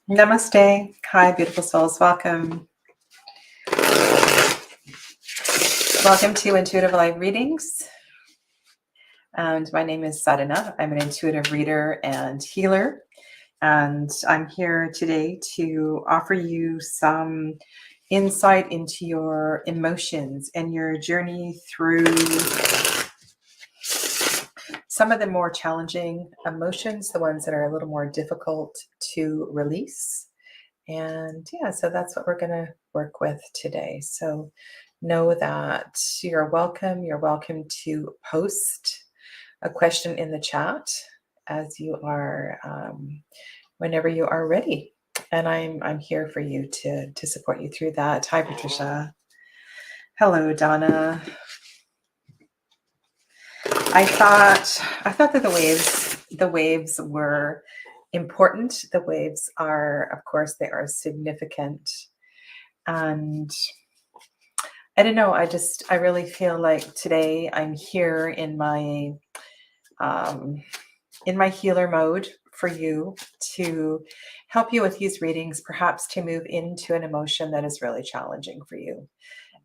Namaste. Hi, beautiful souls. Welcome. Welcome to Intuitive Live Readings. And my name is Sadhana. I'm an intuitive reader and healer. And I'm here today to offer you some insight into your emotions and your journey through some of the more challenging emotions, the ones that are a little more difficult to release. And yeah, so that's what we're going to work with today. So know that you're welcome. You're welcome to post a question in the chat as you are, whenever you are ready. And I'm here for you to support you through that. Hi, Patricia. Hello, Donna. I thought that the waves were important. The waves are, of course, they are significant. And I don't know, I really feel like today I'm here in my healer mode for you to help you with these readings, perhaps to move into an emotion that is really challenging for you.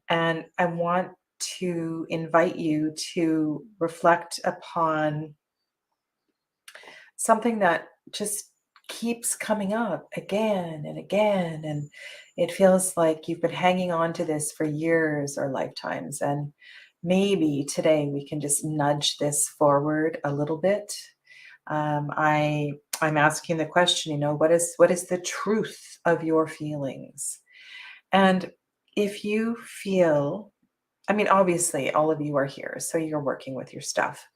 And I want to invite you to reflect upon something that just keeps coming up again and again. And it feels like you've been hanging on to this for years or lifetimes. And maybe today we can just nudge this forward a little bit. I'm asking the question, what is the truth of your feelings? And if you feel, obviously all of you are here, so you're working with your stuff.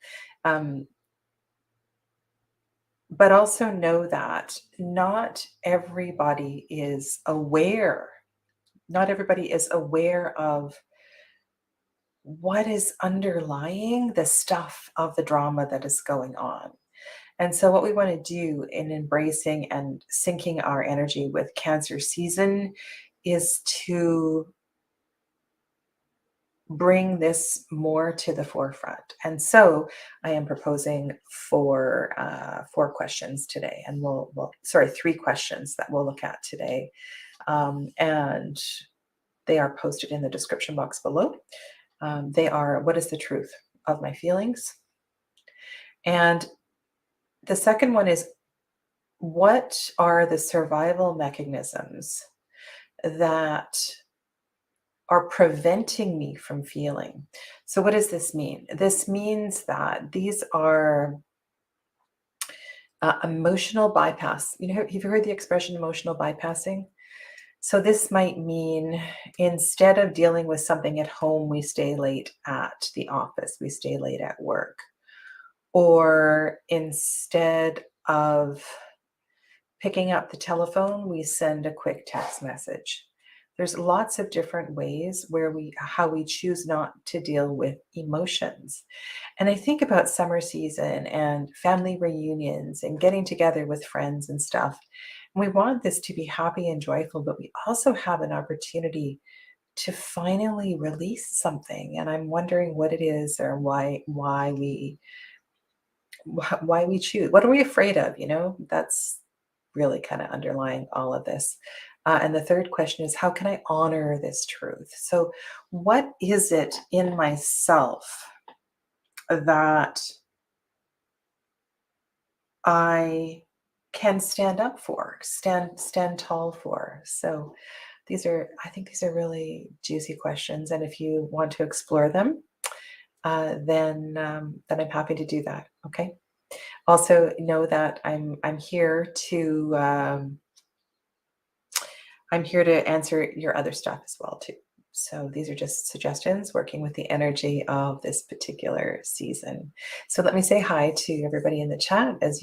But also know that not everybody is aware. Not everybody is aware of what is underlying the stuff of the drama that is going on. And so what we want to do in embracing and syncing our energy with Cancer season is to bring this more to the forefront. And so I am proposing four questions today, and three questions that we'll look at today. And they are posted in the description box below. They are, what is the truth of my feelings? And the second one is, what are the survival mechanisms that are preventing me from feeling? So what does this mean? This means that these are emotional bypass. Have you heard the expression emotional bypassing? So this might mean, instead of dealing with something at home, we stay late at the office, we stay late at work. Or instead of picking up the telephone, we send a quick text message. There's lots of different ways how we choose not to deal with emotions. And I think about summer season and family reunions and getting together with friends and stuff. And we want this to be happy and joyful, but we also have an opportunity to finally release something. And I'm wondering what it is, or why we choose. What are we afraid of? That's really kind of underlying all of this. And the third question is, how can I honor this truth? So what is it in myself that I can stand up for, stand tall for? So I think these are really juicy questions. And if you want to explore them, then I'm happy to do that. Okay. Also know that I'm here to answer your other stuff as well too. So these are just suggestions working with the energy of this particular season. So let me say hi to everybody in the chat as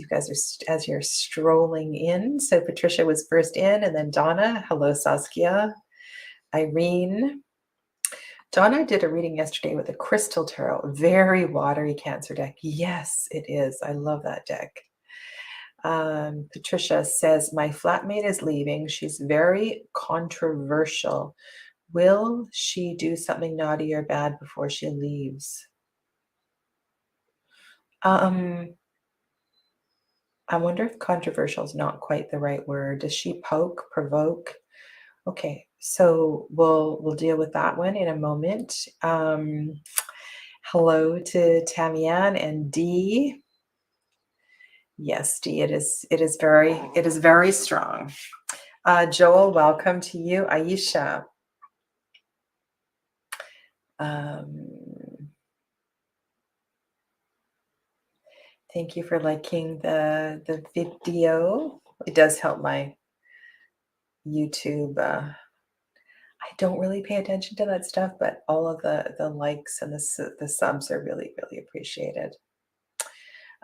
you're strolling in. So Patricia was first in, and then Donna. Hello, Saskia. Irene. Donna did a reading yesterday with a crystal tarot, very watery Cancer deck. Yes, it is. I love that deck. Patricia says, my flatmate is leaving. She's very controversial. Will she do something naughty or bad before she leaves? I wonder if controversial is not quite the right word. Does she poke, provoke? Okay, so we'll deal with that one in a moment. Hello to Tamian and Dee. Yes, Dee, it is very strong. Joel, welcome to you. Aisha. Thank you for liking the video. It does help my YouTube. I don't really pay attention to that stuff, but all of the likes and the subs are really, really appreciated.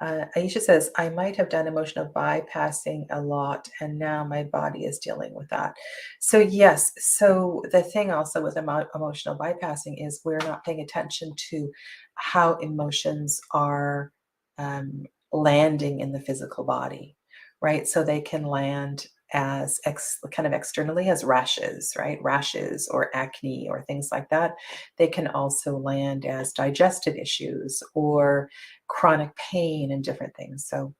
Aisha says, I might have done emotional bypassing a lot, and now my body is dealing with that. So, yes. So, the thing also with emotional bypassing is we're not paying attention to how emotions are landing in the physical body, right? So, they can land as kind of externally as rashes, right? Rashes or acne or things like that. They can also land as digestive issues or chronic pain and different things. So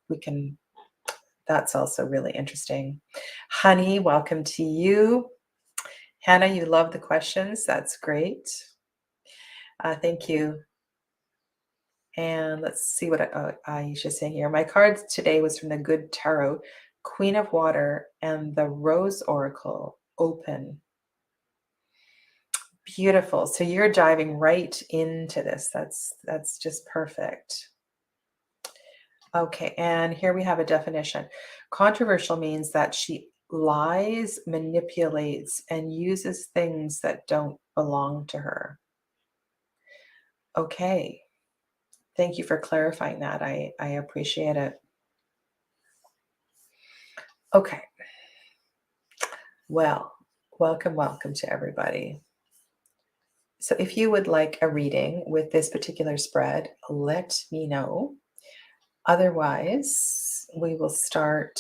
that's also really interesting. Honey, welcome to you. Hannah, you love the questions. That's great. Thank you. And let's see what Aisha's saying here. My cards today was from the Good Tarot, Queen of Water, and the Rose Oracle, Open. Beautiful. So you're diving right into this. That's just perfect. Okay, and here we have a definition. Controversial means that she lies, manipulates, and uses things that don't belong to her. Okay, thank you for clarifying that. I appreciate it. Okay, well, welcome to everybody. So if you would like a reading with this particular spread, let me know. Otherwise, we will start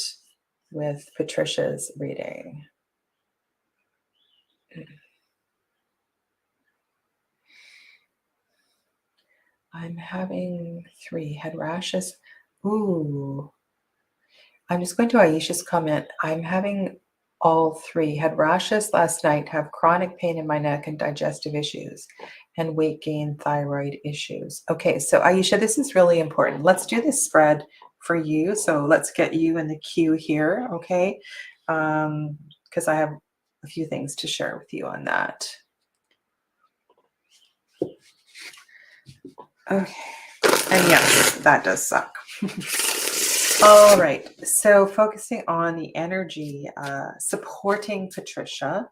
with Patricia's reading. I'm having 3 head rashes. Ooh. I'm just going to Aisha's comment. I'm having all 3. Had rashes last night, have chronic pain in my neck and digestive issues, and weight gain, thyroid issues. Okay, so Aisha, this is really important. Let's do this spread for you. So let's get you in the queue here, okay? Because I have a few things to share with you on that. Okay. And yes, that does suck. All right. So focusing on the energy, supporting Patricia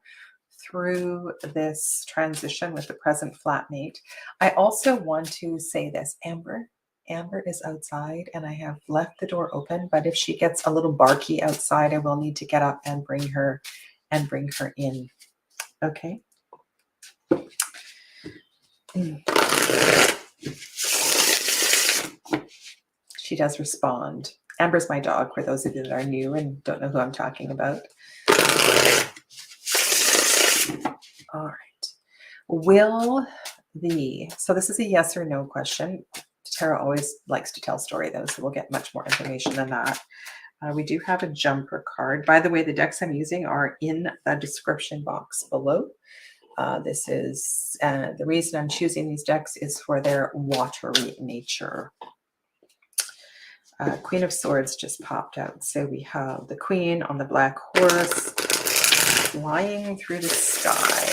through this transition with the present flatmate. I also want to say this, Amber. Amber is outside and I have left the door open, but if she gets a little barky outside, I will need to get up and bring her in. Okay. She does respond. Amber's my dog, for those of you that are new and don't know who I'm talking about. All right. So this is a yes or no question. Tara always likes to tell story though, so we'll get much more information than that. We do have a jumper card. By the way, the decks I'm using are in the description box below. This is the reason I'm choosing these decks is for their watery nature. Queen of Swords just popped out. So we have the Queen on the black horse flying through the sky.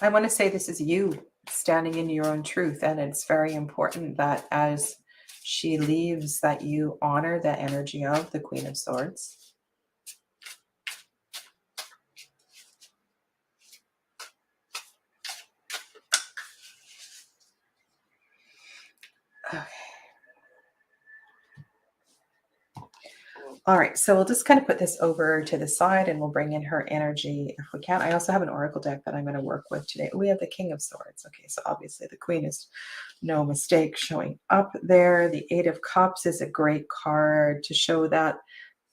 I want to say this is you standing in your own truth, and it's very important that as she leaves that you honor the energy of the Queen of Swords. Okay. All right, so we'll just kind of put this over to the side and we'll bring in her energy if we can. I also have an oracle deck that I'm going to work with today. We have the King of Swords. Okay, so obviously the Queen is no mistake showing up there. The Eight of Cups is a great card to show that,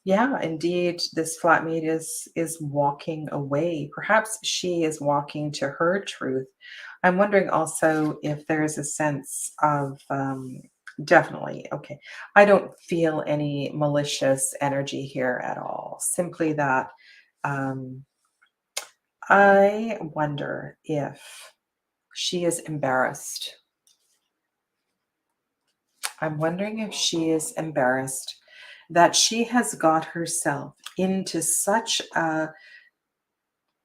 yeah, indeed, this flatmate is walking away. Perhaps she is walking to her truth. I'm wondering also if there's a sense of definitely, okay. I don't feel any malicious energy here at all. Simply that um, I wonder if she is embarrassed. I'm wondering if she is embarrassed that she has got herself into such a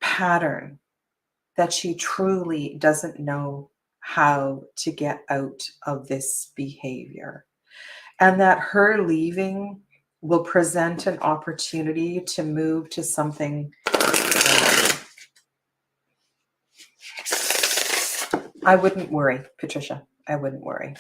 pattern that she truly doesn't know how to get out of this behavior. And that her leaving will present an opportunity to move to something. I wouldn't worry, Patricia. I wouldn't worry.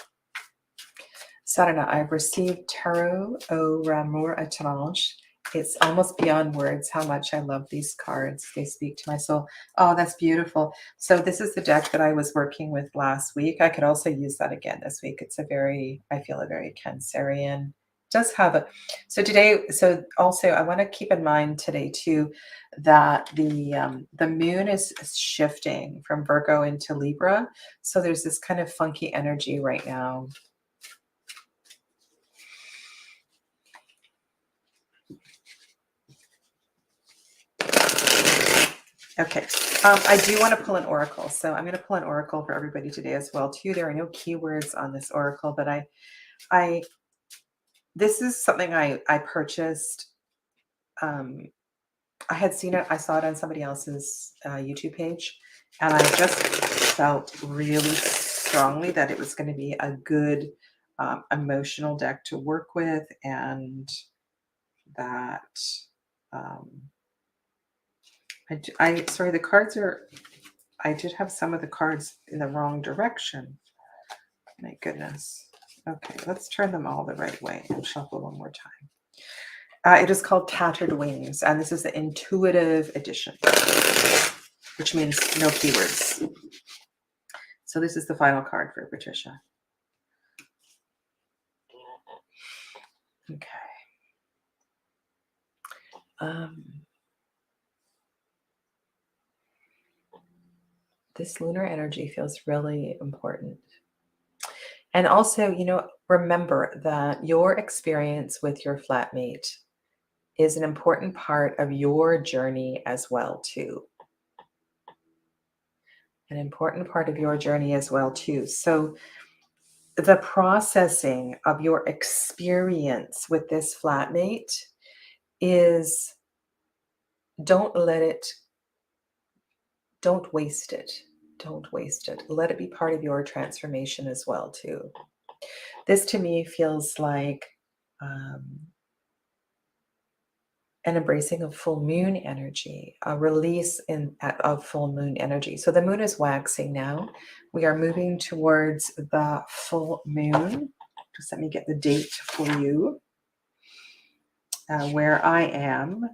Sadhana, I've received Tarot au Ramour Étrange. It's almost beyond words how much I love these cards. They speak to my soul. Oh, that's beautiful. So this is the deck that I was working with last week. I could also use that again this week. It's a very, I feel a very Cancerian. It does have a, so today, so also I want to keep in mind today too, that the moon is shifting from Virgo into Libra. So there's this kind of funky energy right now. Okay, I do want to pull an oracle, so I'm going to pull an oracle for everybody today as well too. There are no keywords on this oracle, but I this is something I purchased. I had seen it, I saw it on somebody else's YouTube page, and I just felt really strongly that it was going to be a good emotional deck to work with, and that sorry, the cards are. I did have some of the cards in the wrong direction. My goodness. Okay, let's turn them all the right way and shuffle one more time. It is called Tattered Wings, and this is the intuitive edition, which means no keywords. So this is the final card for Patricia. Okay. This lunar energy feels really important. And also, you know, remember that your experience with your flatmate is an important part of your journey as well, too. An important part of your journey as well, too. So the processing of your experience with this flatmate is, don't waste it. Don't waste it. Let it be part of your transformation as well, too. This to me feels like an embracing of full moon energy, a release of full moon energy. So the moon is waxing now. We are moving towards the full moon. Just let me get the date for you where I am.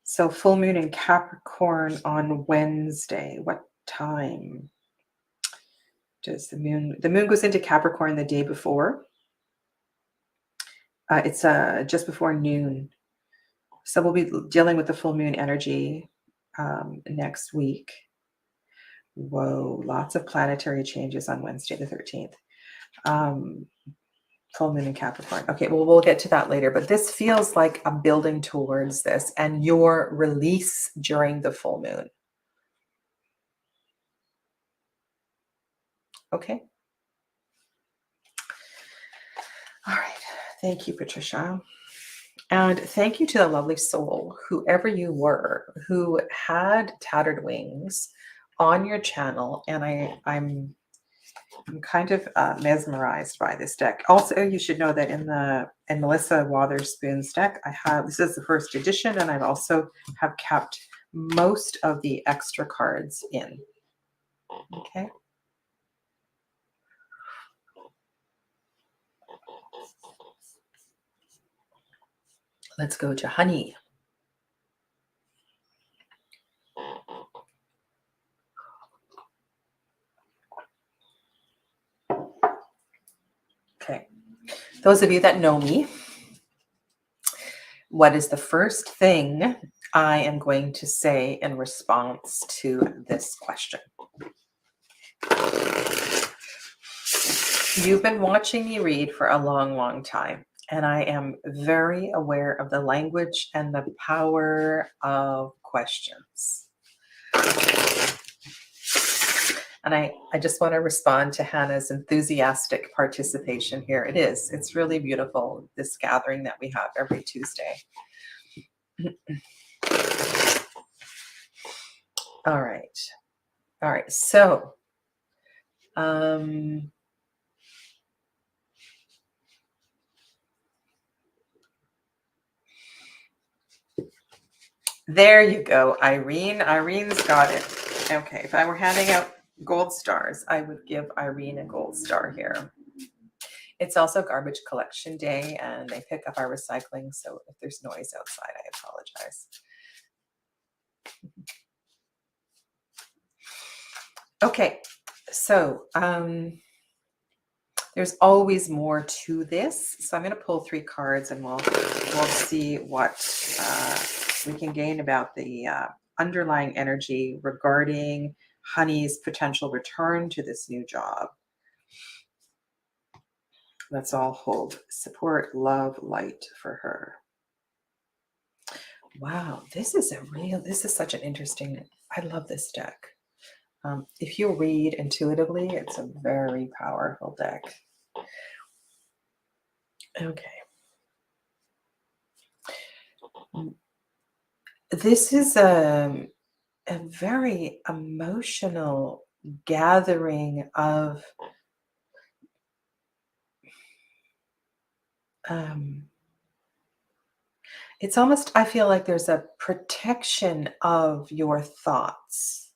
So full moon in Capricorn on Wednesday. What time does the moon goes into Capricorn the day before? It's just before noon. So we'll be dealing with the full moon energy next week. Whoa, lots of planetary changes on Wednesday the 13th. Full moon in Capricorn. Okay, well, we'll get to that later, but this feels like I'm building towards this and your release during the full moon. Okay. All right. Thank you, Patricia. And thank you to the lovely soul, whoever you were, who had Tattered Wings on your channel. And I'm kind of mesmerized by this deck. Also, you should know that in Melissa Wotherspoon's deck, this is the first edition, and I've also have kept most of the extra cards in. Okay. Let's go to Honey. Okay. Those of you that know me, what is the first thing I am going to say in response to this question? You've been watching me read for a long, long time, and I am very aware of the language and the power of questions. And I just want to respond to Hannah's enthusiastic participation here. It's really beautiful, this gathering that we have every Tuesday. All right. All right. So, there you go, Irene. Irene's got it. Okay. If I were handing out gold stars, I would give Irene a gold star here. It's also garbage collection day, and they pick up our recycling. So if there's noise outside, I apologize. Okay. So, there's always more to this. So I'm going to pull 3 cards, and we'll see what we can gain about the underlying energy regarding Honey's potential return to this new job. Let's all hold support, love, light for her. Wow, this is such an interesting, I love this deck. If you read intuitively, it's a very powerful deck. Okay. This is a very emotional gathering of it's almost, I feel like there's a protection of your thoughts,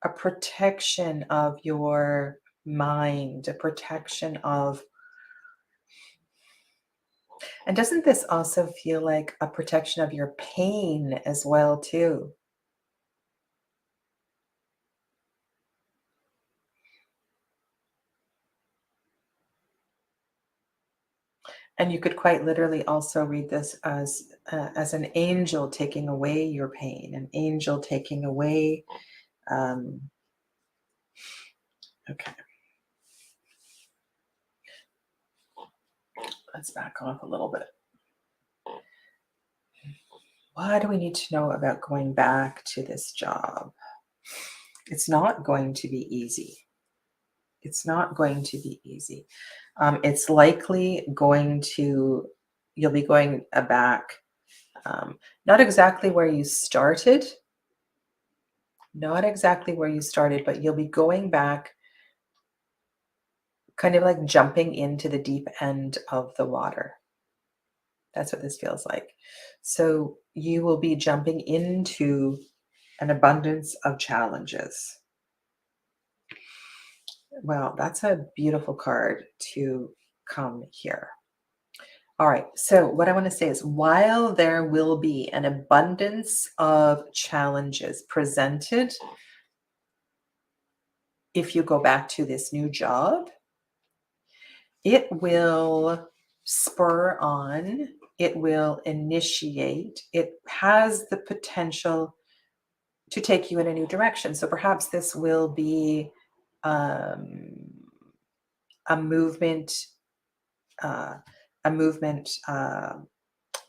a protection of your mind, a protection of, and doesn't this also feel like a protection of your pain as well too? And you could quite literally also read this as an angel taking away your pain, an angel taking away. Okay. Let's back off a little bit. What do we need to know about going back to this job? It's not going to be easy. It's not going to be easy. It's likely you'll be going back, not exactly where you started, but you'll be going back kind of like jumping into the deep end of the water. That's what this feels like. So you will be jumping into an abundance of challenges. Well, that's a beautiful card to come here. All right. So what I want to say is, while there will be an abundance of challenges presented if you go back to this new job, it will spur on, it will initiate, it has the potential to take you in a new direction. So perhaps this will be a movement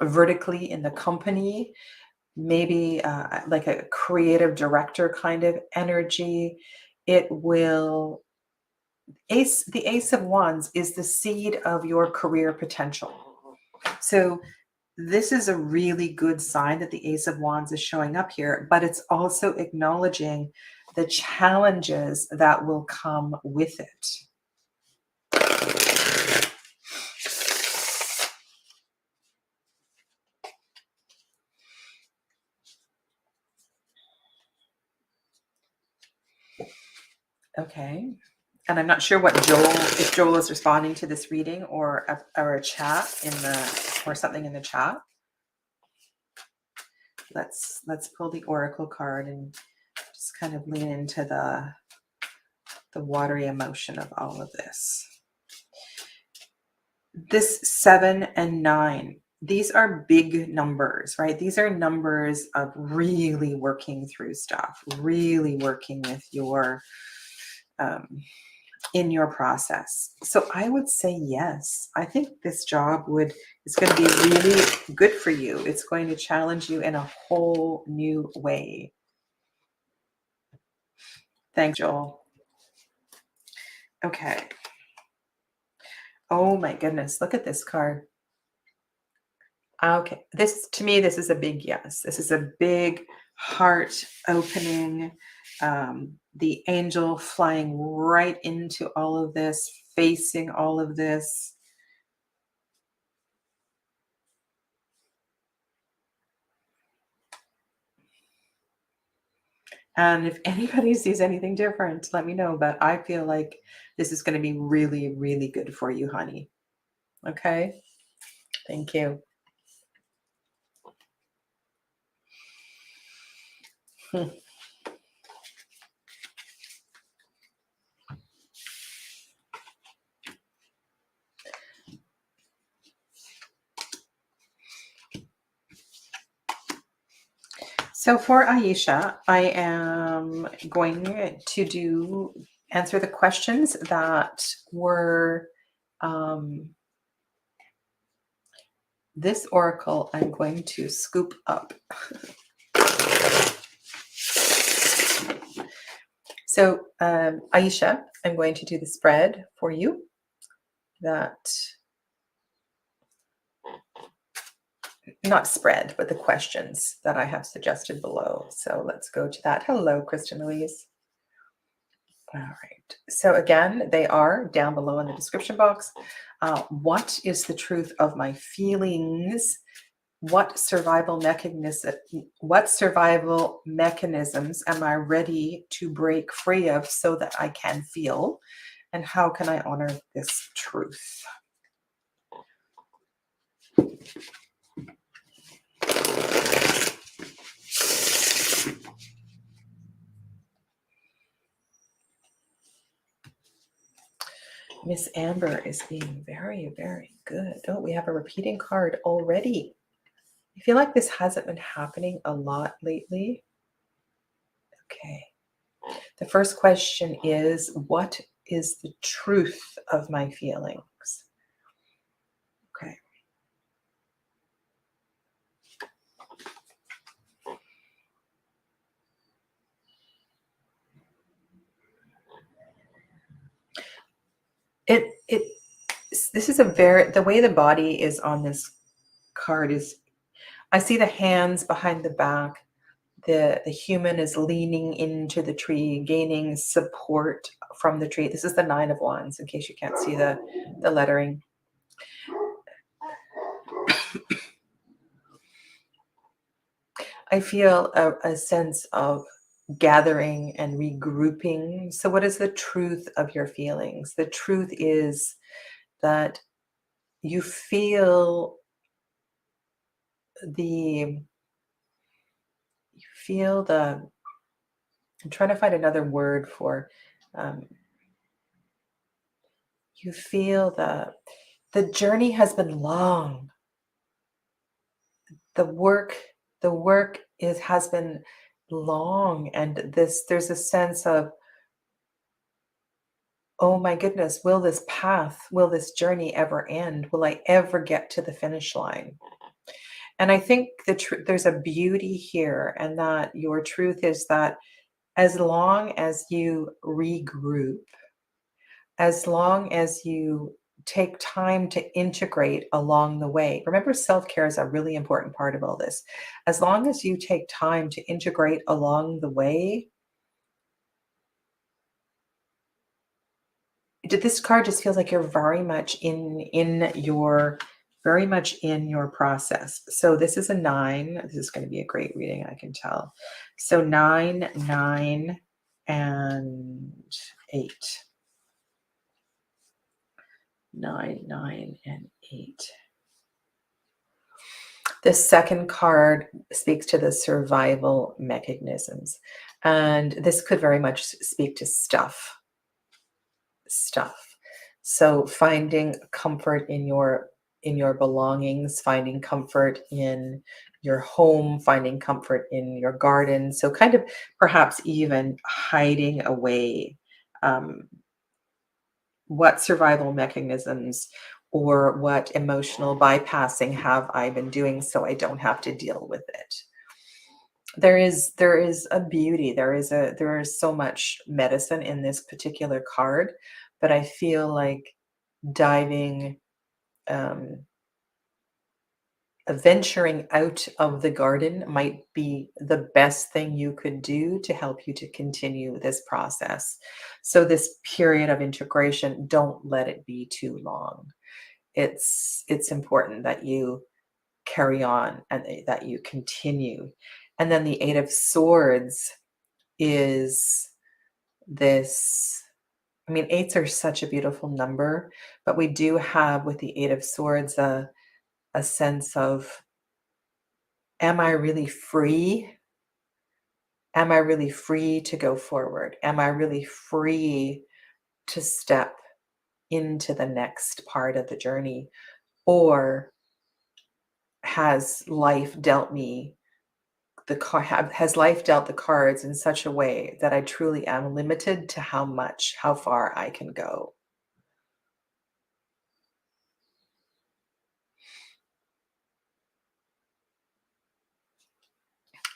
vertically in the company, maybe like a creative director kind of energy. It will, the Ace of Wands is the seed of your career potential. So this is a really good sign that the Ace of Wands is showing up here, but it's also acknowledging the challenges that will come with it. Okay. And I'm not sure what if Joel is responding to this reading or a chat or something in the chat. Let's pull the Oracle card and just kind of lean into the watery emotion of all of this. This 7 and 9, these are big numbers, right? These are numbers of really working through stuff, really working with your in your process. So I would say yes. I think this job is going to be really good for you. It's going to challenge you in a whole new way. Thanks, Joel. Okay. Oh my goodness, look at this card. Okay, this to me, this is a big yes. This is a big heart opening. The angel flying right into all of this, facing all of this. And if anybody sees anything different, let me know. But I feel like this is going to be really, really good for you, honey. Okay. Thank you. So for Aisha, I am going to answer the questions that were this oracle. I'm going to scoop up. So Aisha, I'm going to do the spread for you. Not spread, but the questions that I have suggested below. So let's go to that. Hello, Kristen Louise. All right. So again, they are down below in the description box. What is the truth of my feelings? What survival mechanisms am I ready to break free of so that I can feel? And how can I honor this truth? Miss Amber is being very, very good. Oh, we have a repeating card already. I feel like this hasn't been happening a lot lately. Okay. The first question is, what is the truth of my feelings? Okay. This is the way the body is on this card is, I see the hands behind the back. The human is leaning into the tree, gaining support from the tree. This is the 9 of Wands, in case you can't see the lettering. I feel a sense of gathering and regrouping. So what is the truth of your feelings? The truth is that you feel the I'm trying to find another word for you feel the journey has been long. The work has been long, and there's a sense of, oh my goodness, will this journey ever end? Will I ever get to the finish line? And I think there's a beauty here, and that your truth is that as long as you regroup, as long as you take time to integrate along the way. Remember, self-care is a really important part of all this. As long as you take time to integrate along the way, this card just feels like you're very much in your process. So this is a 9. This is going to be a great reading, I can tell. So 9, 9, and 8. 9, 9, and 8. The second card speaks to the survival mechanisms. And this could very much speak to stuff. So finding comfort in your belongings, finding comfort in your home, finding comfort in your garden. So kind of perhaps even hiding away what survival mechanisms or what emotional bypassing have I been doing so I don't have to deal with it? There is a beauty, there is so much medicine in this particular card, but I feel like diving, um, venturing out of the garden might be the best thing you could do to help you to continue this process. So this period of integration, don't let it be too long. It's important that you carry on and that you continue. And then the 8 of Swords is this. I mean, eights are such a beautiful number, but we do have with the 8 of Swords a sense of, am I really free? Am I really free to go forward? Am I really free to step into the next part of the journey? Or has life dealt me has life dealt the cards in such a way that I truly am limited to how far I can go?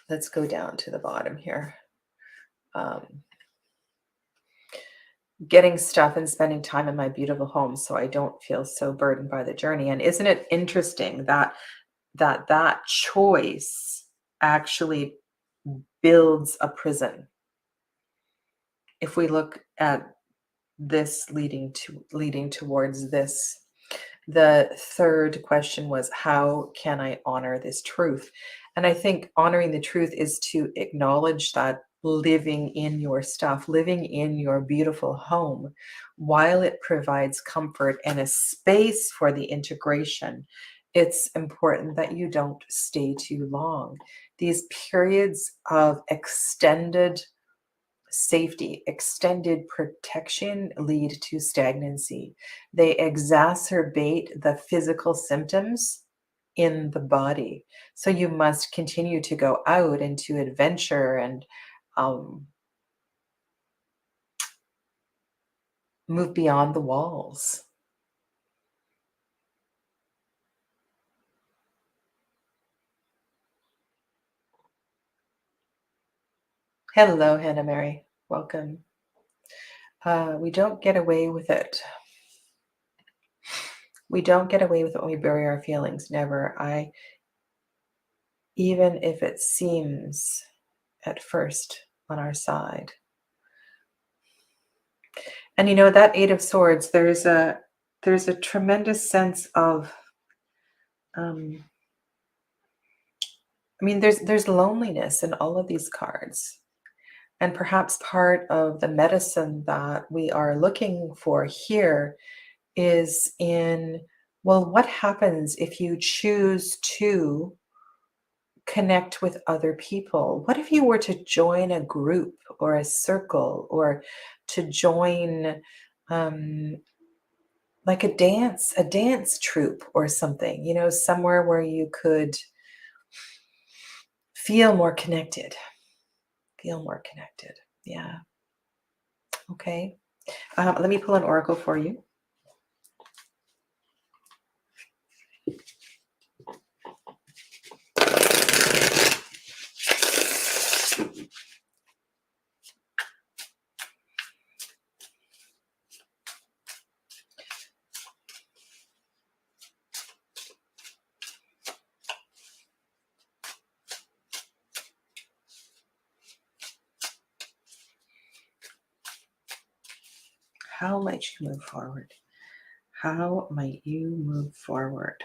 Let's go down to the bottom here. Um, Getting stuff and spending time in my beautiful home so I don't feel so burdened by the journey. And isn't it interesting that that choice actually builds a prison? If we look at this leading towards this, the third question was, how can I honor this truth? And I think honoring the truth is to acknowledge that living in your stuff, living in your beautiful home, while it provides comfort and a space for the integration, it's important that you don't stay too long. These periods of extended safety, extended protection lead to stagnancy. They exacerbate the physical symptoms in the body. So you must continue to go out and to adventure and um, move beyond the walls. Hello, Hannah Mary. Welcome. We don't get away with it. We don't get away with it when we bury our feelings. Never. Even if it seems at first on our side. And that 8 of Swords, there's a tremendous sense of, um, I mean, there's loneliness in all of these cards. And perhaps part of the medicine that we are looking for here is in, well, what happens if you choose to connect with other people? What if you were to join a group or a circle, or to join, um, like a dance troupe or something, somewhere where you could feel more connected, feel more connected. Yeah. Okay. Let me pull an oracle for you. How might you move forward? How might you move forward?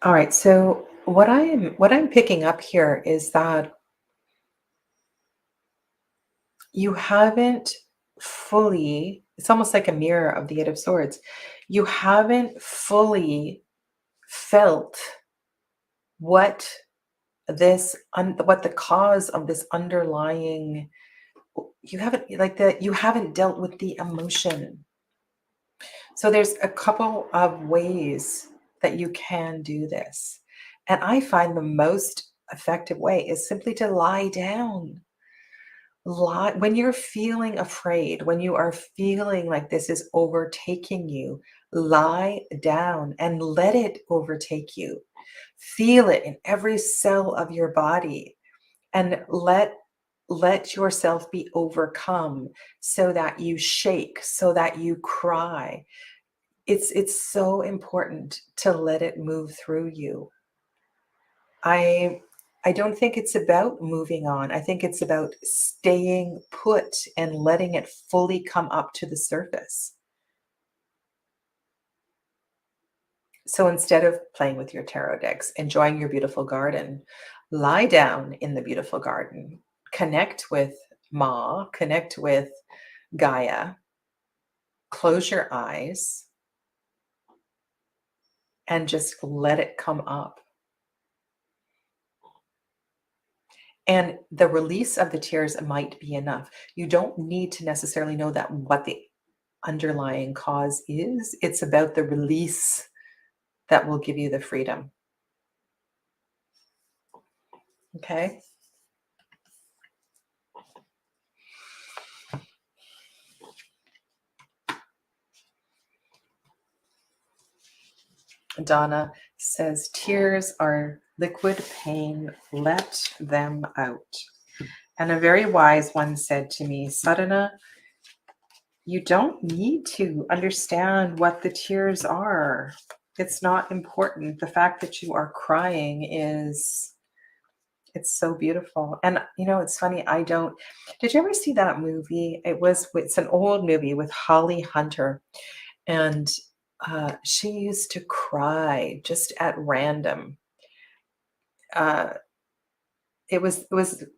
All right. So what I'm picking up here is that you haven't fully, it's almost like a mirror of the 8 of Swords. You haven't fully felt what what the cause of this underlying, you haven't, like, that you haven't dealt with the emotion. So there's a couple of ways that you can do this. And I find the most effective way is simply to lie down. Lie when you're feeling afraid, when you are feeling like this is overtaking you, lie down and let it overtake you. Feel it in every cell of your body and let yourself be overcome so that you shake, so that you cry. It's so important to let it move through you. I I don't think it's about moving on. I think it's about staying put and letting it fully come up to the surface. So instead of playing with your tarot decks, enjoying your beautiful garden, lie down in the beautiful garden. Connect with Ma, connect with Gaia, close your eyes, and just let it come up. And the release of the tears might be enough. You don't need to necessarily know that what the underlying cause is. It's about the release that will give you the freedom. Okay. Donna says, tears are liquid pain. Let them out. And a very wise one said to me, Sadhana, you don't need to understand what the tears are. It's not important. The fact that you are crying it's so beautiful. And it's funny, did you ever see that movie? It's an old movie with Holly Hunter. And she used to cry just at random. Uh, it was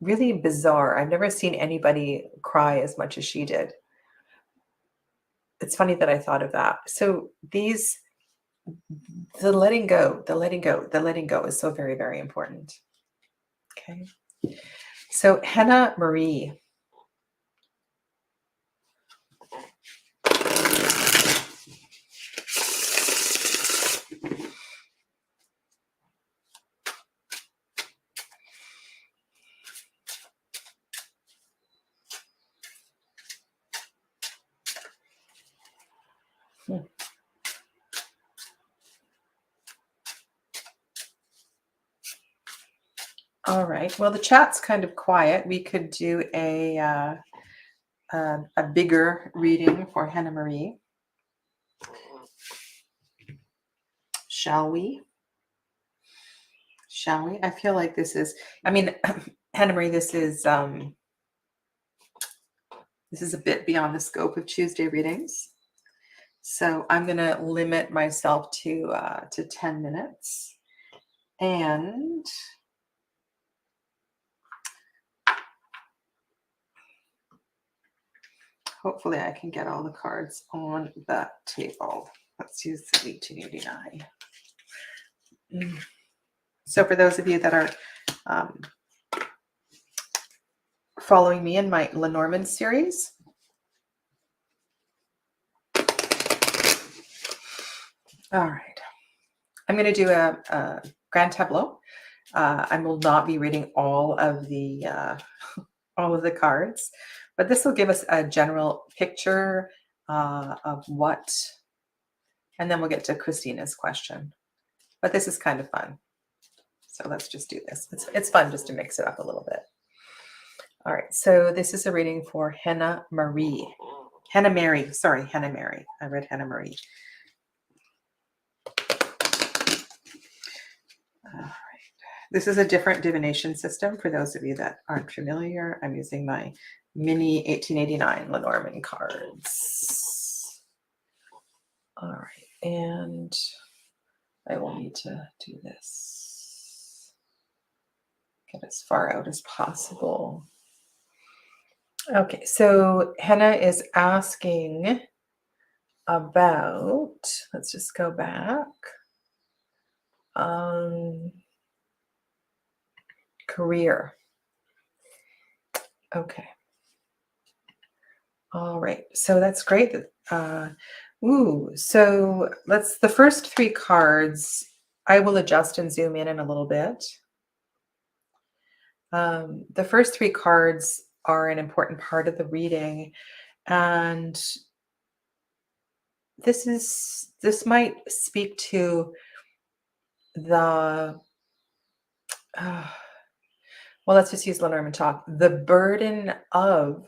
really bizarre. I've never seen anybody cry as much as she did. It's funny that I thought of that. So the letting go, the letting go, the letting go is so very, very important. Okay. So Henna Marie. Hmm. All right. Well, the chat's kind of quiet. We could do a bigger reading for Henna Marie. Shall we? Shall we? I feel like this is, Henna Marie, this is a bit beyond the scope of Tuesday readings. So I'm going to limit myself to 10 minutes. And hopefully I can get all the cards on the table. Let's use the 1889. So for those of you that are following me in my Lenormand series, all right, I'm going to do a grand tableau. I will not be reading all of the cards, but this will give us a general picture of what, and then we'll get to Christina's question. But this is kind of fun. So let's just do this. It's fun just to mix it up a little bit. All right, so this is a reading for Henna Marie. Henna Mary, sorry, Henna Mary. I read Henna Marie. All right. This is a different divination system for those of you that aren't familiar. I'm using my mini 1889 Lenormand cards. All right, and I will need to do this. Get as far out as possible. Okay, so Henna is asking about, let's just go back. Career. Okay. All right. So that's great. So the first three cards I will adjust and zoom in a little bit. The first three cards are an important part of the reading, and this might speak to the uh, well, let's just use Lenormand talk. The burden of,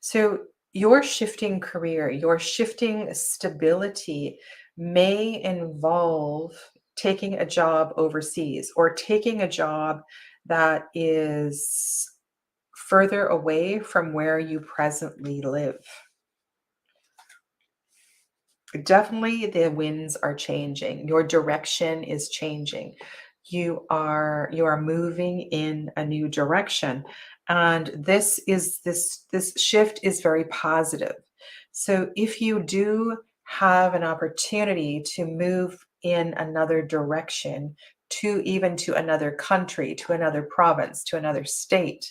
so your shifting career, your shifting stability may involve taking a job overseas or taking a job that is further away from where you presently live. Definitely the winds are changing. Your direction is changing. You are moving in a new direction. And this shift is very positive. So if you do have an opportunity to move in another direction, to even to another country, to another province, to another state,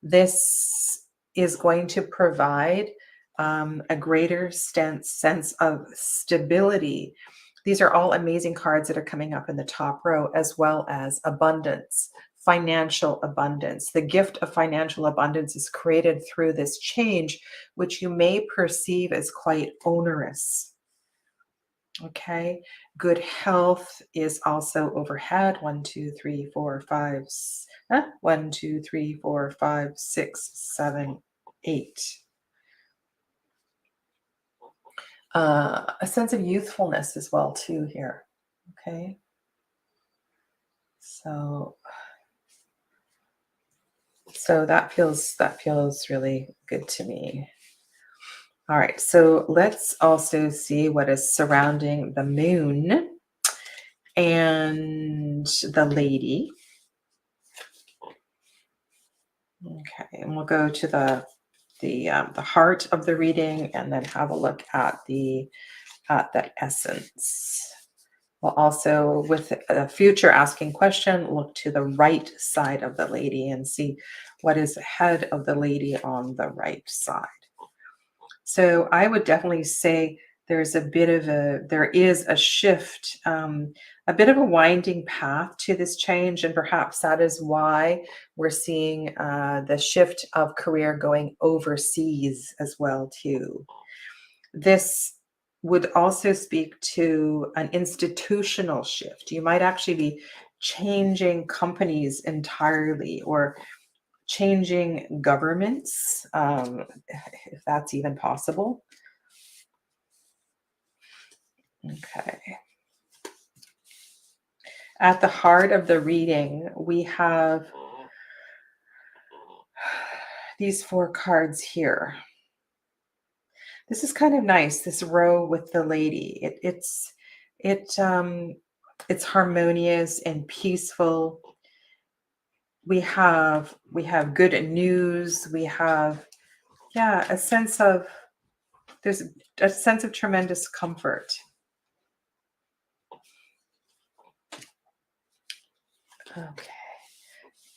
this is going to provide a greater sense of stability. These are all amazing cards that are coming up in the top row, as well as abundance, financial abundance. The gift of financial abundance is created through this change, which you may perceive as quite onerous. Okay, good health is also overhead. 1, 2, 3, 4, 5. 1, 2, 3, 4, 5, 6, 7, 8. A sense of youthfulness as well too here. Okay, so that feels really good to me. All right, so let's also see what is surrounding the moon and the lady. Okay, and we'll go to the heart of the reading, and then have a look at the essence. We'll also, with a future asking question, look to the right side of the lady and see what is ahead of the lady on the right side. So I would definitely say there is a shift, a bit of a winding path to this change, and perhaps that is why we're seeing the shift of career going overseas as well too. This would also speak to an institutional shift. You might actually be changing companies entirely, or changing governments, if that's even possible. Okay. At the heart of the reading, we have these 4 cards here. This is kind of nice, this row with the lady. It's harmonious and peaceful. We have good news. We have, yeah, there's a sense of tremendous comfort. Okay.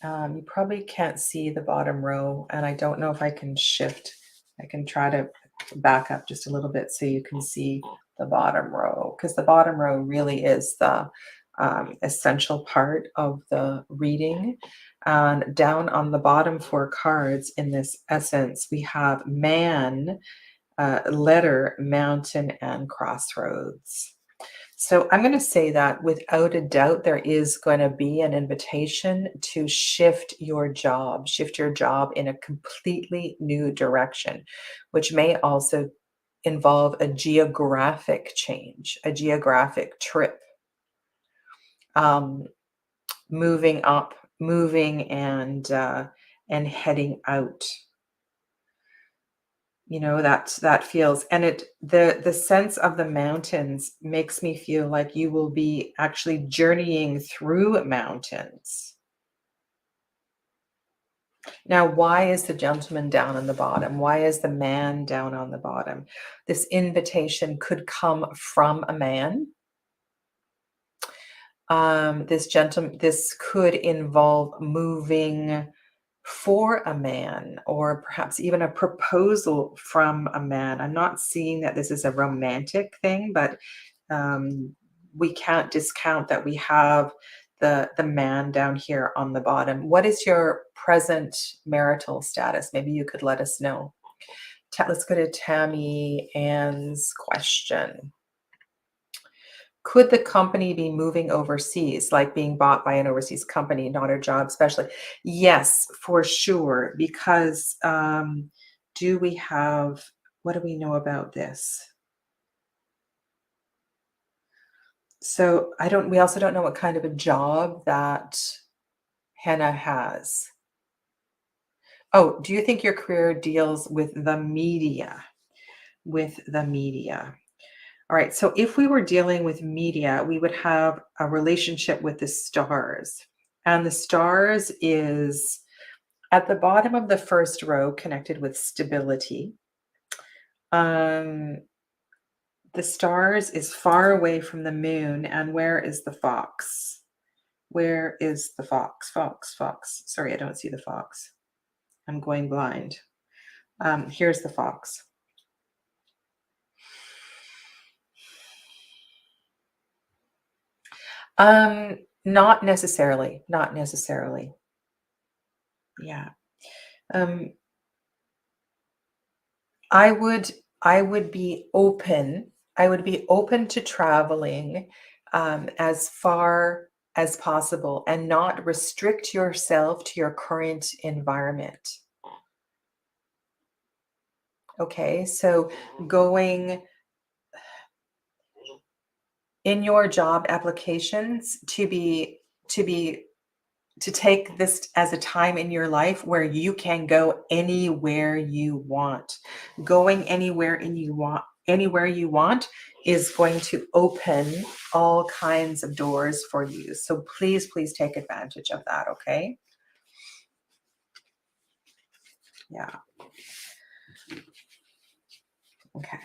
You probably can't see the bottom row, and I don't know if I can shift. I can try to back up just a little bit so you can see the bottom row, because the bottom row really is the essential part of the reading. And down on the bottom 4 cards in this essence, we have man, letter, mountain, and crossroads. So I'm going to say that without a doubt, there is going to be an invitation to shift your job in a completely new direction, which may also involve a geographic change, a geographic trip, moving up, moving and heading out. That feels, and the sense of the mountains makes me feel like you will be actually journeying through mountains. Now, why is the gentleman down on the bottom? Why is the man down on the bottom? This invitation could come from a man. This could involve moving for a man, or perhaps even a proposal from a man. I'm not seeing that this is a romantic thing, but we can't discount that we have the man down here on the bottom. What is your present marital status? Maybe you could let us know. Let's go to Tammy Ann's question. Could the company be moving overseas, like being bought by an overseas company, not a job specialist? Yes, for sure. Because do we have, what do we know about this? So we also don't know what kind of a job that Henna has. Oh, do you think your career deals with the media? With the media. All right. So if we were dealing with media, we would have a relationship with the stars. And the stars is at the bottom of the first row, connected with stability. The stars is far away from the moon. And where is the fox? Where is the fox? Fox, fox. Sorry, I don't see the fox. I'm going blind. Here's the fox. Not necessarily. Not necessarily. Yeah. I would I would be open. I would be open to traveling as far as possible and not restrict yourself to your current environment. Okay, so going in your job applications to take this as a time in your life where you can go anywhere you want. Going anywhere you want is going to open all kinds of doors for you. So please, please take advantage of that, okay? Yeah. Okay.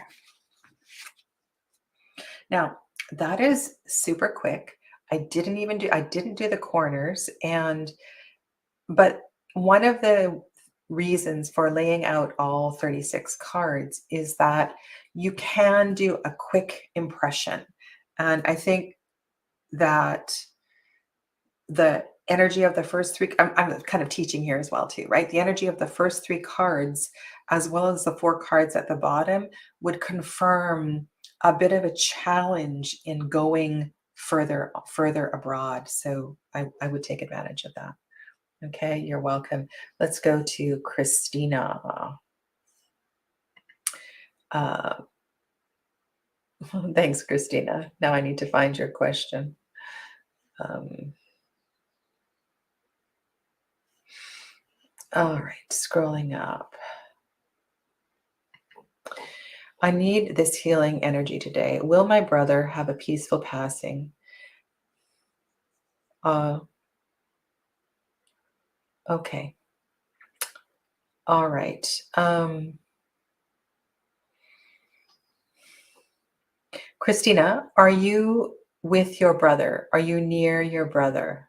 Now, that is super quick. I didn't do the corners, but one of the reasons for laying out all 36 cards is that you can do a quick impression. And I think that the energy of the first three, I'm kind of teaching here as well too, right? The energy of the first three cards, as well as the four cards at the bottom, would confirm a bit of a challenge in going further abroad. So I would take advantage of that. Okay, you're welcome. Let's go to Christina. Uh, thanks, Christina. Now I need to find your question. All right, scrolling up. I need this healing energy today. Will my brother have a peaceful passing? Okay. All right. Christina, are you with your brother? Are you near your brother?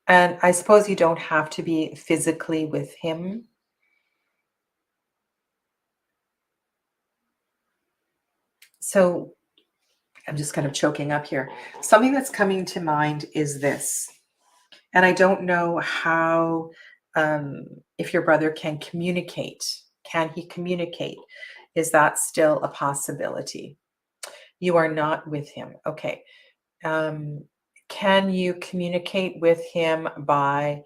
And I suppose you don't have to be physically with him. So I'm just kind of choking up here. Something that's coming to mind is this. And I don't know how, if your brother can communicate. Can he communicate? Is that still a possibility? You are not with him. Okay. Can you communicate with him by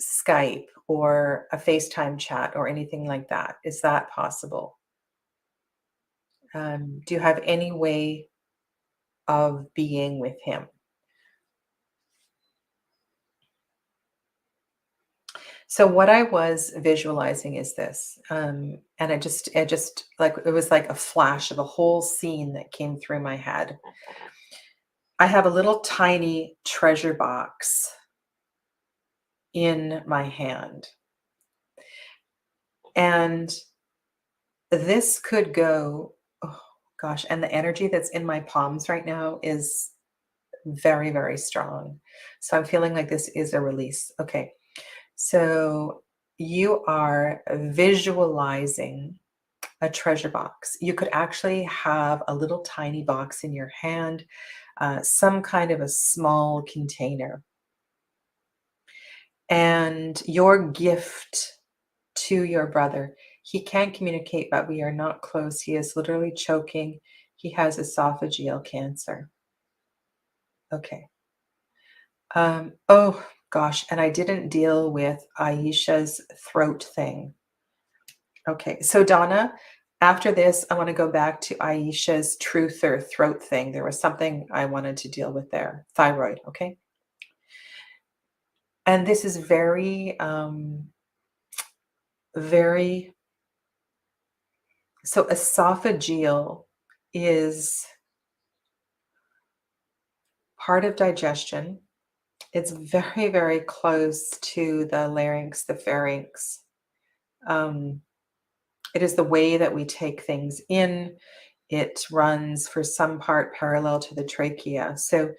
Skype or a FaceTime chat or anything like that? Is that possible? Do you have any way of being with him? So what I was visualizing is this, and it just like it was like a flash of a whole scene that came through my head. I have a little tiny treasure box in my hand, and this could go, oh gosh, and the energy that's in my palms right now is very, very strong. So I'm feeling like this is a release. Okay. So you are visualizing a treasure box. You could actually have a little tiny box in your hand, some kind of a small container. And your gift to your brother, he can't communicate, but we are not close. He is literally choking. He has esophageal cancer. Okay. Oh gosh, and I didn't deal with Aisha's throat thing. Okay, so Donna, after this, I want to go back to Aisha's truth or throat thing. There was something I wanted to deal with there. Thyroid, okay? And this is very, very, so esophageal is part of digestion. It's very, very close to the larynx, the pharynx. Um, it is the way that we take things in. It runs for some part parallel to the trachea. So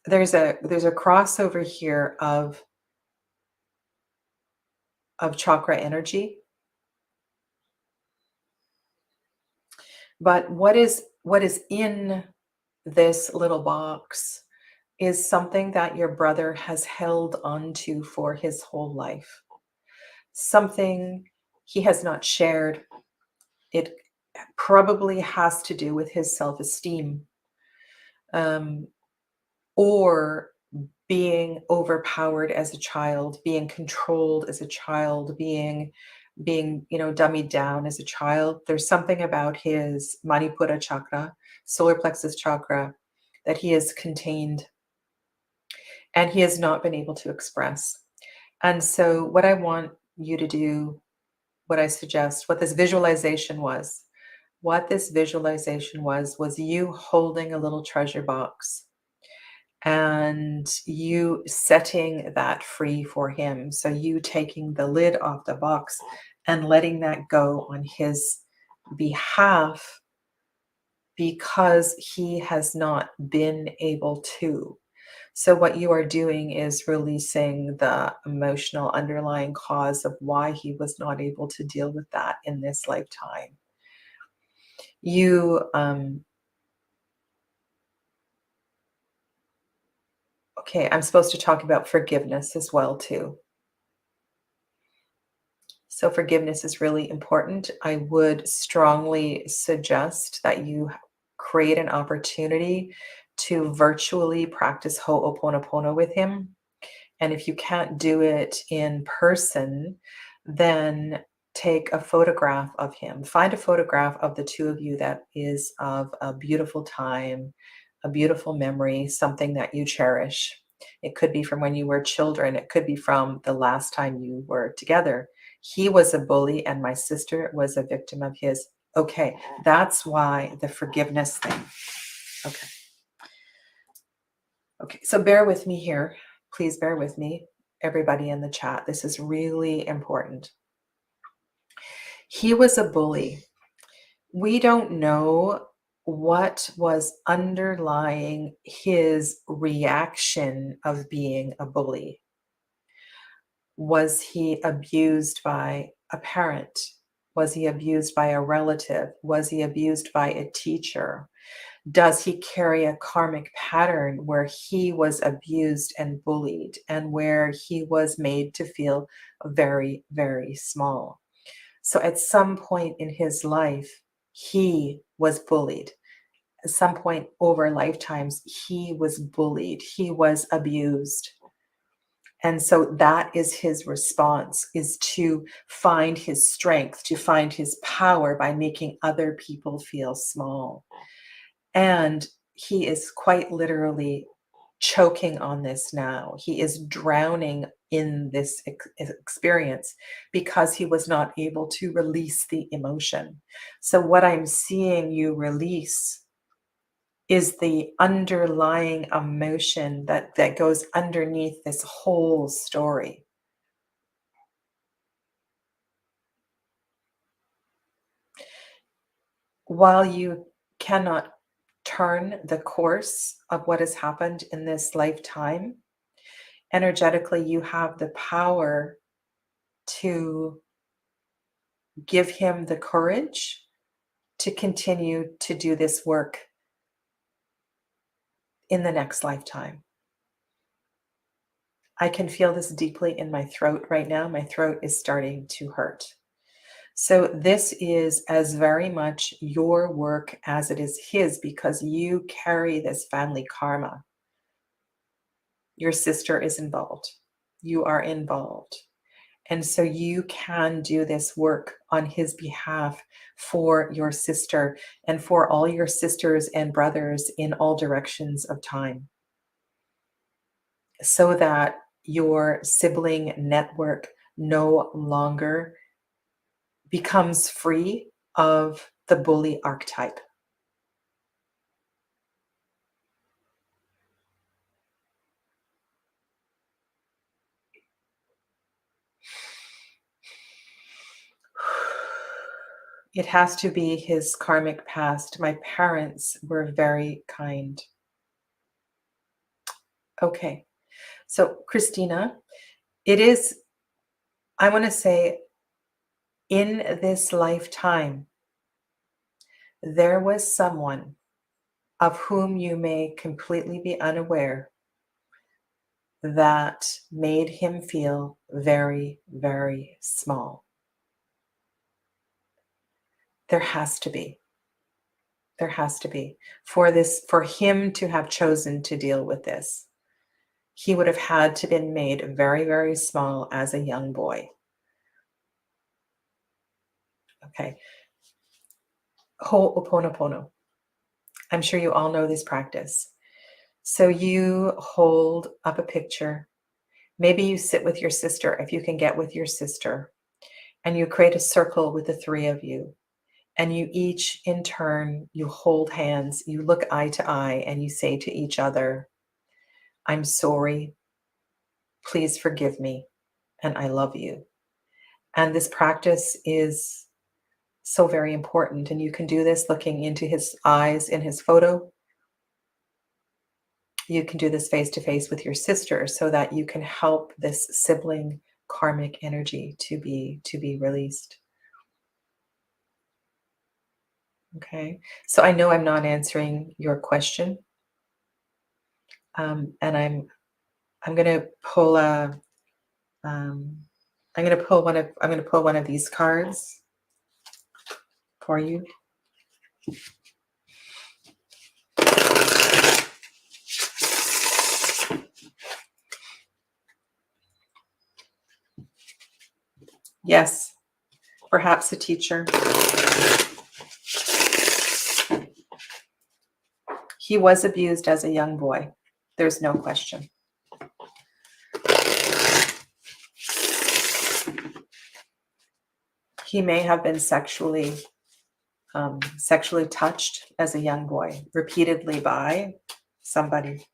there's a crossover here of chakra energy. But what is in this little box is something that your brother has held onto for his whole life. Something he has not shared. It probably has to do with his self-esteem, um, or being overpowered as a child, being controlled as a child, being dummied down as a child. There's something about his Manipura chakra, solar plexus chakra, that he has contained and he has not been able to express. And so what I want you to do, what I suggest, what this visualization was you holding a little treasure box and you setting that free for him. So you taking the lid off the box and letting that go on his behalf because he has not been able to. So what you are doing is releasing the emotional underlying cause of why he was not able to deal with that in this lifetime. You, okay, I'm supposed to talk about forgiveness as well too. So forgiveness is really important. I would strongly suggest that you create an opportunity to virtually practice Ho'oponopono with him. And if you can't do it in person, then take a photograph of him. Find a photograph of the two of you that is of a beautiful time, a beautiful memory, something that you cherish. It could be from when you were children. It could be from the last time you were together. He was a bully and my sister was a victim of his. Okay, that's why the forgiveness thing. Okay. Okay, so bear with me here. Please bear with me, everybody in the chat. This is really important. He was a bully. We don't know what was underlying his reaction of being a bully. Was he abused by a parent? Was he abused by a relative? Was he abused by a teacher? Does he carry a karmic pattern where he was abused and bullied and where he was made to feel very, very small? So at some point in his life, he was bullied. At some point over lifetimes, he was bullied. He was abused. And so that is his response, is to find his strength, to find his power by making other people feel small. And he is quite literally choking on this now. He is drowning in this experience because he was not able to release the emotion. So what I'm seeing you release is the underlying emotion that goes underneath this whole story. While you cannot turn the course of what has happened in this lifetime, energetically, you have the power to give him the courage to continue to do this work in the next lifetime. I can feel this deeply in my throat right now. My throat is starting to hurt. So this is as very much your work as it is his, because you carry this family karma. Your sister is involved. You are involved. And so you can do this work on his behalf for your sister and for all your sisters and brothers in all directions of time, so that your sibling network no longer becomes free of the bully archetype. It has to be his karmic past. My parents were very kind. Okay. So, Christina, it is, I want to say, in this lifetime, there was someone of whom you may completely be unaware that made him feel very, very small. There has to be. There has to be. For him to have chosen to deal with this, he would have had to been made very, very small as a young boy. Okay. Ho'oponopono. I'm sure you all know this practice. So you hold up a picture. Maybe you sit with your sister, if you can get with your sister, and you create a circle with the three of you. And you each, in turn, you hold hands, you look eye to eye, and you say to each other, I'm sorry, please forgive me, and I love you. And this practice is so very important. And you can do this looking into his eyes in his photo. You can do this face to face with your sister, so that you can help this sibling karmic energy to be released. Okay. So I know I'm not answering your question. And I'm going to pull um, I'm going to pull one of these cards for you. Yes, perhaps a teacher. He was abused as a young boy. There's no question. He may have been sexually touched as a young boy, repeatedly by somebody.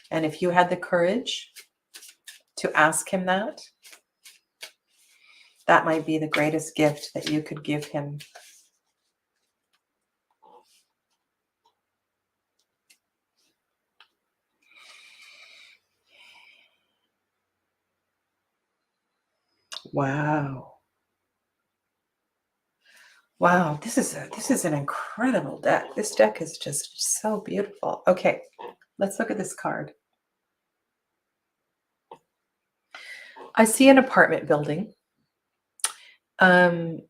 And if you had the courage to ask him that, that might be the greatest gift that you could give him. Wow. Wow, this is an incredible deck. This deck is just so beautiful. Okay, let's look at this card. I see an apartment building. And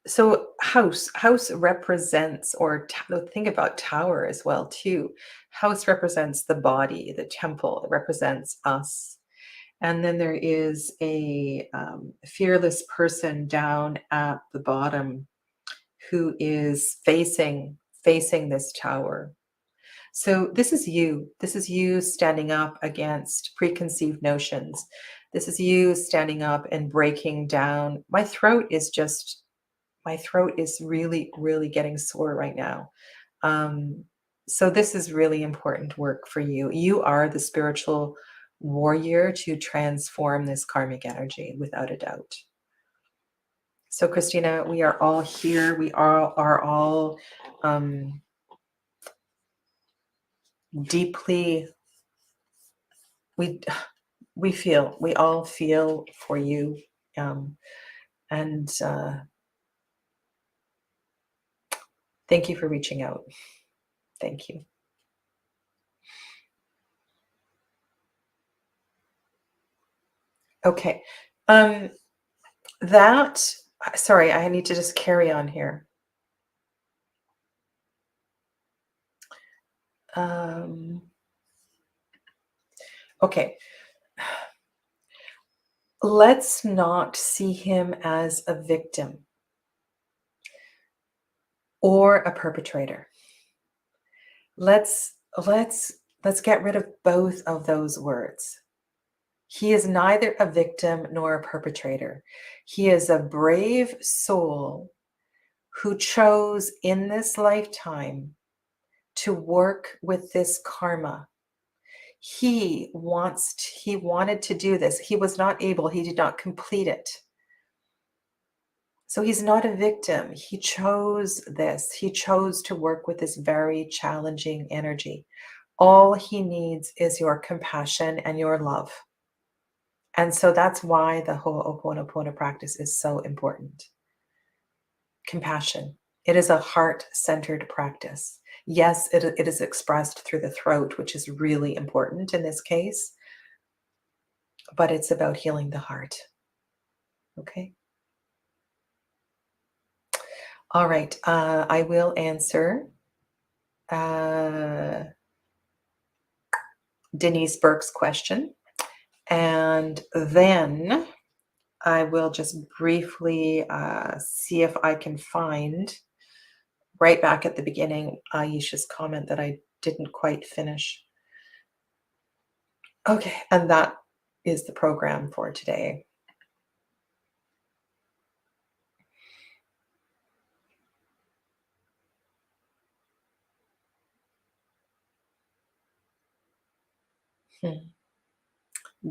so house represents, or think about tower as well too. House represents the body, the temple. It represents us. And then there is a fearless person down at the bottom who is facing this tower. So this is you. This is you standing up against preconceived notions. This is you standing up and breaking down. My throat is really, really getting sore right now. So this is really important work for you. You are the spiritual warrior to transform this karmic energy, without a doubt. So Christina, we are all here. We are all deeply, we all feel for you. And thank you for reaching out. Thank you. Okay. Sorry, I need to just carry on here. Okay. Let's not see him as a victim or a perpetrator. Let's get rid of both of those words. He is neither a victim nor a perpetrator. He is a brave soul who chose in this lifetime to work with this karma. He wanted to do this. He was not able, he did not complete it. So he's not a victim. He chose this. He chose to work with this very challenging energy. All he needs is your compassion and your love. And so that's why the Ho'oponopono practice is so important. Compassion. It is a heart-centered practice. Yes, it is expressed through the throat, which is really important in this case, but it's about healing the heart. Okay? All right. I will answer Denise Burke's question. And then I will just briefly see if I can find right back at the beginning Aisha's comment that I didn't quite finish. Okay, and that is the program for today.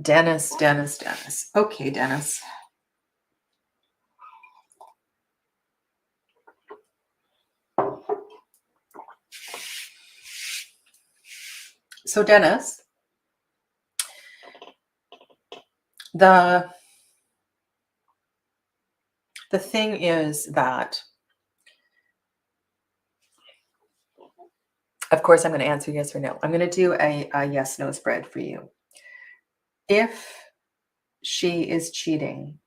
Dennis. Okay, Dennis. So Dennis, the thing is that, of course, I'm going to answer yes or no. I'm going to do a yes-no spread for you. If she is cheating,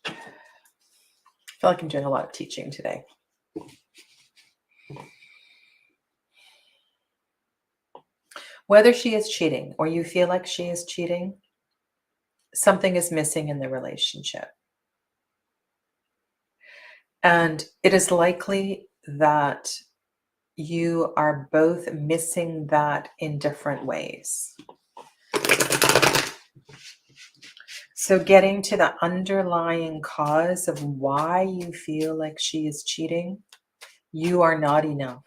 I feel like I'm doing a lot of teaching today. Whether she is cheating or you feel like she is cheating, something is missing in the relationship. And it is likely that you are both missing that in different ways. So getting to the underlying cause of why you feel like she is cheating, you are not enough.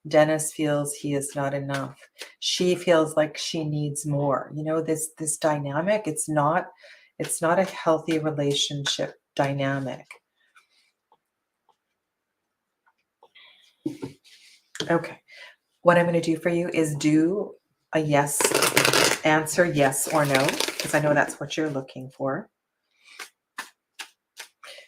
Dennis feels he is not enough. She feels like she needs more. You know, this dynamic, it's not a healthy relationship dynamic. Okay. What I'm going to do for you is do a yes, answer yes or no, because I know that's what you're looking for.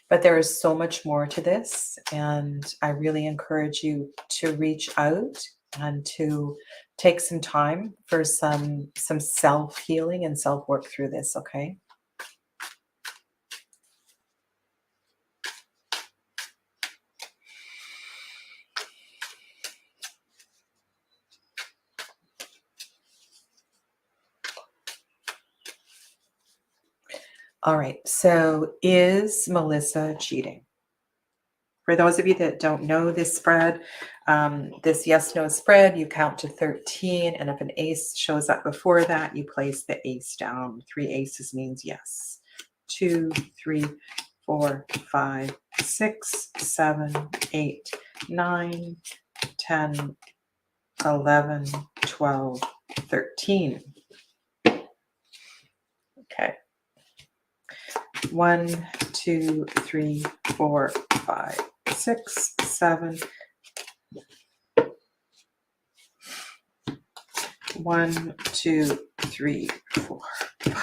But there is so much more to this, and I really encourage you to reach out and to take some time for some self-healing and self-work through this, okay? All right, so is Melissa cheating? For those of you that don't know this spread, this yes-no spread, you count to 13, and if an ace shows up before that, you place the ace down. 3 aces means yes. 2, 3, 4, 5, 6, 7, 8, 9, 10, 11, 12, 13. Okay. 1, 2, 3, 4, 5, 6, 7. 1, 2, 3, 4, 5,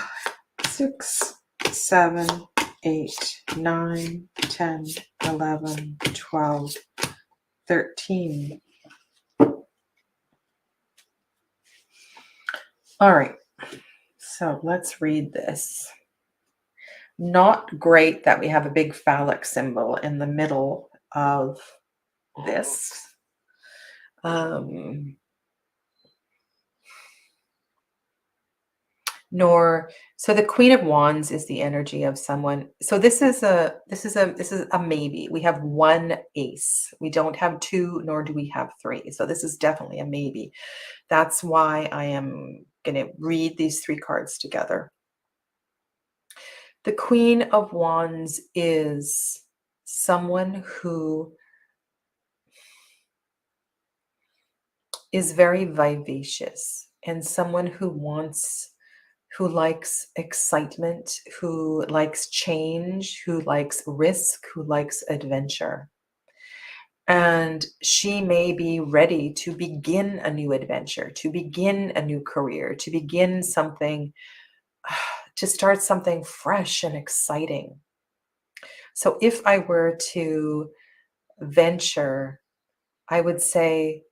6, 7, 8, 9, 10, 11, 12, 13. All right, so let's read this. Not great that we have a big phallic symbol in the middle of this. So the Queen of Wands is the energy of someone. So this is a maybe. We have one ace. We don't have two, nor do we have three. So this is definitely a maybe. That's why I am going to read these three cards together. The Queen of Wands is someone who is very vivacious and someone who likes excitement, who likes change, who likes risk, who likes adventure. And she may be ready to begin a new adventure, to begin a new career, to begin something, to start something fresh and exciting. So if I were to venture, I would say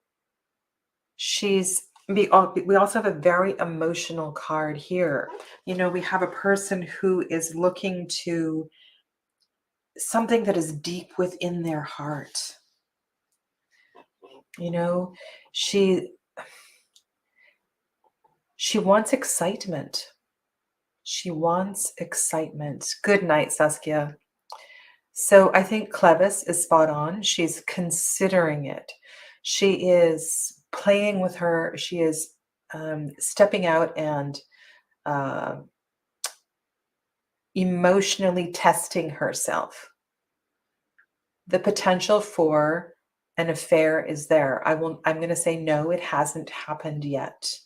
we also have a very emotional card here. You know, we have a person who is looking to something that is deep within their heart. You know, she wants excitement. She wants excitement. Good night, Saskia. So I think Clevis is spot on. She's considering it. She is playing with her. She is stepping out and emotionally testing herself. The potential for an affair is there. I'm going to say no, it hasn't happened yet.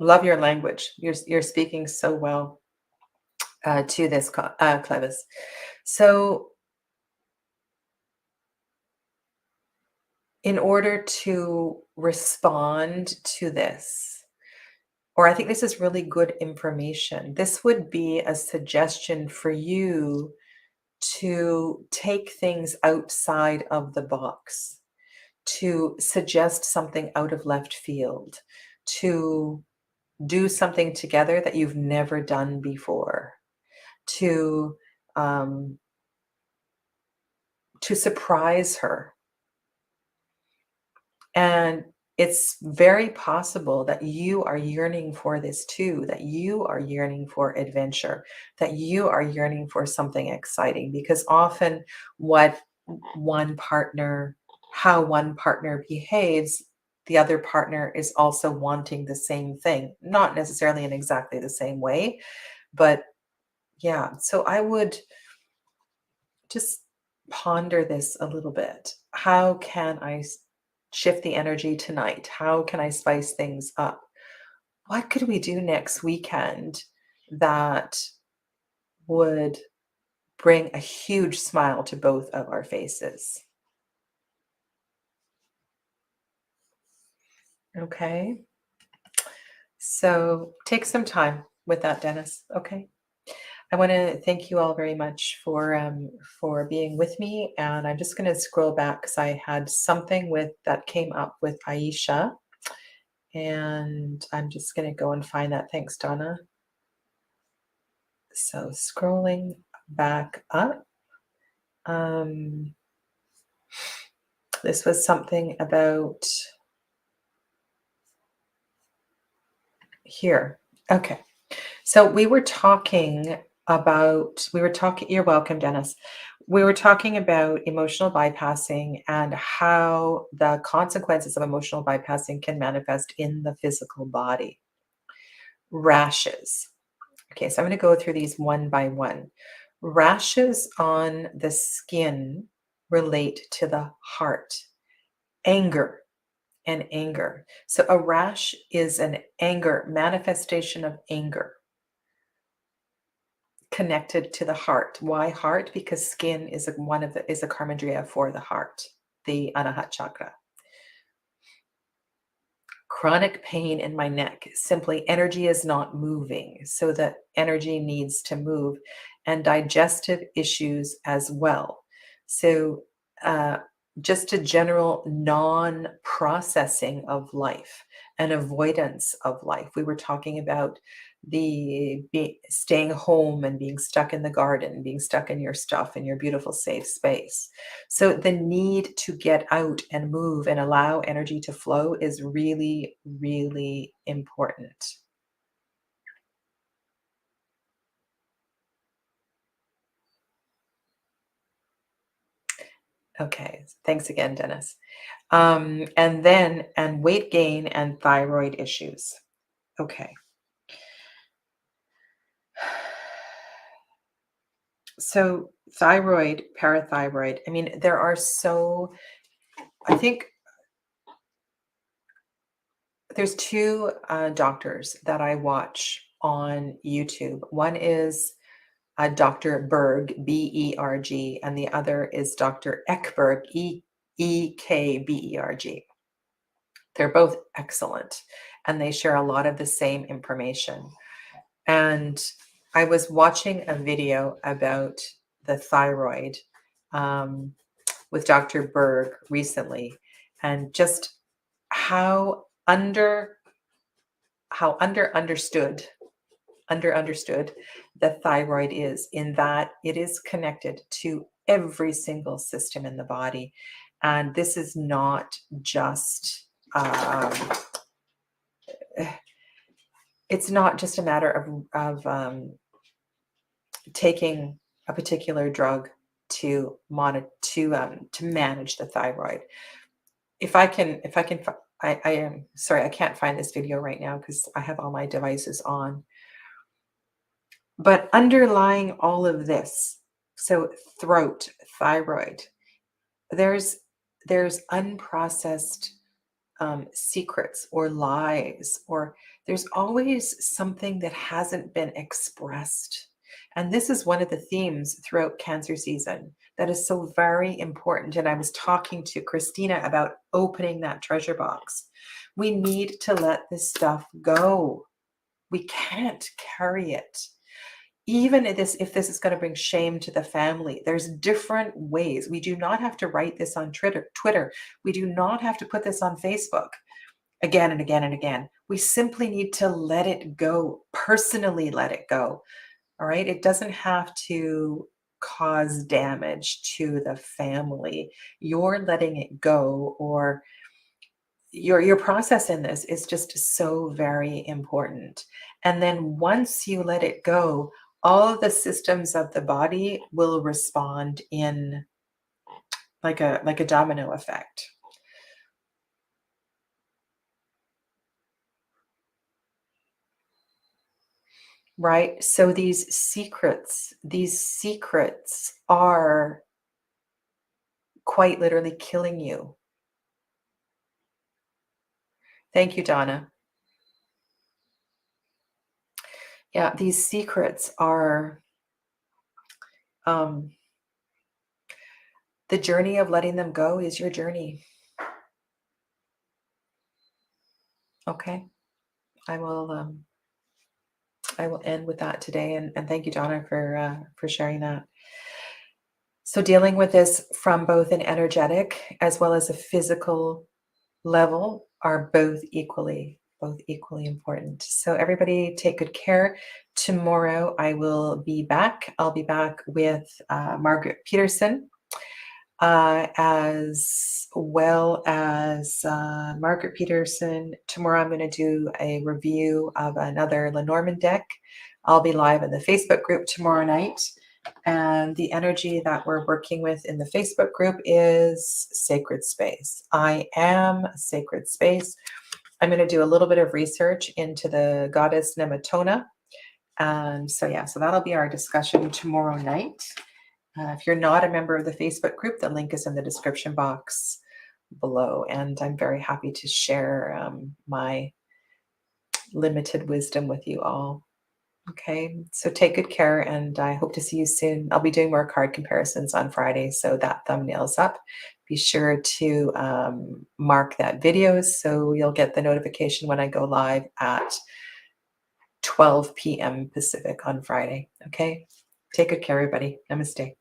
Love your language. You're speaking so well to this, Clevis. So in order to respond to this, or I think this is really good information, this would be a suggestion for you to take things outside of the box, to suggest something out of left field, to do something together that you've never done before, to surprise her. And it's very possible that you are yearning for this too, that you are yearning for adventure, that you are yearning for something exciting, because often how one partner behaves, the other partner is also wanting the same thing, not necessarily in exactly the same way, but yeah. So I would just ponder this a little bit. How can I shift the energy tonight? How can I spice things up? What could we do next weekend that would bring a huge smile to both of our faces? Okay. So take some time with that, Dennis. Okay. I want to thank you all very much for being with me, and I'm just going to scroll back because I had something that came up with Aisha, and I'm just going to go and find that. Thanks, Donna. So scrolling back up, this was something about here. Okay. So you're welcome, Dennis. We were talking about emotional bypassing and how the consequences of emotional bypassing can manifest in the physical body. Rashes. Okay, so I'm going to go through these one by one. Rashes on the skin relate to the heart, anger, and anger. So a rash is an anger, manifestation of anger connected to the heart. Why heart? Because skin is a karmadriya for the heart, the anahat chakra. Chronic pain in my neck, simply energy is not moving, so the energy needs to move, and digestive issues as well. So uh, just a general non-processing of life, an avoidance of life. We were talking about staying home and being stuck in the garden, being stuck in your stuff in your beautiful safe space. So the need to get out and move and allow energy to flow is really, really important. Okay, thanks again, Dennis. And weight gain and thyroid issues. Okay. So thyroid, parathyroid, I mean, I think there's two doctors that I watch on YouTube. One is Dr. Berg, B-E-R-G, and the other is Dr. Ekberg, E-K-B-E-R-G. They're both excellent, and they share a lot of the same information. And I was watching a video about the thyroid with Dr. Berg recently, and just how understood the thyroid is, in that it is connected to every single system in the body. And this is not just it's not just a matter of taking a particular drug to manage the thyroid. If I can, I am sorry, I can't find this video right now because I have all my devices on. But underlying all of this, so throat, thyroid, there's unprocessed secrets or lies, or there's always something that hasn't been expressed. And this is one of the themes throughout cancer season that is so very important. And I was talking to Christina about opening that treasure box. We need to let this stuff go. We can't carry it. Even if this is going to bring shame to the family, there's different ways. We do not have to write this on Twitter. We do not have to put this on Facebook again and again and again. We simply need to let it go, personally let it go. All right. It doesn't have to cause damage to the family. You're letting it go, or your process in this is just so very important. And then once you let it go, all of the systems of the body will respond in like a domino effect. Right? So these secrets are quite literally killing you. Thank you, Donna. Yeah, these secrets are the journey of letting them go is your journey. Okay. I will end with that today, and thank you, Donna, for sharing that. So dealing with this from both an energetic as well as a physical level are both equally important. So everybody take good care. Tomorrow I will be back. I'll be back with Margaret Peterson, as well as Margaret Peterson. Tomorrow I'm going to do a review of another Lenormand deck. I'll be live in the Facebook group tomorrow night. And the energy that we're working with in the Facebook group is sacred space. I am a sacred space. I'm going to do a little bit of research into the goddess Nematona. And so that'll be our discussion tomorrow night. If you're not a member of the Facebook group, the link is in the description box below. And I'm very happy to share my limited wisdom with you all. Okay, so take good care, and I hope to see you soon. I'll be doing more card comparisons on Friday, so that thumbnail's up. Be sure to mark that video so you'll get the notification when I go live at 12 p.m. Pacific on Friday. Okay, take good care, everybody. Namaste.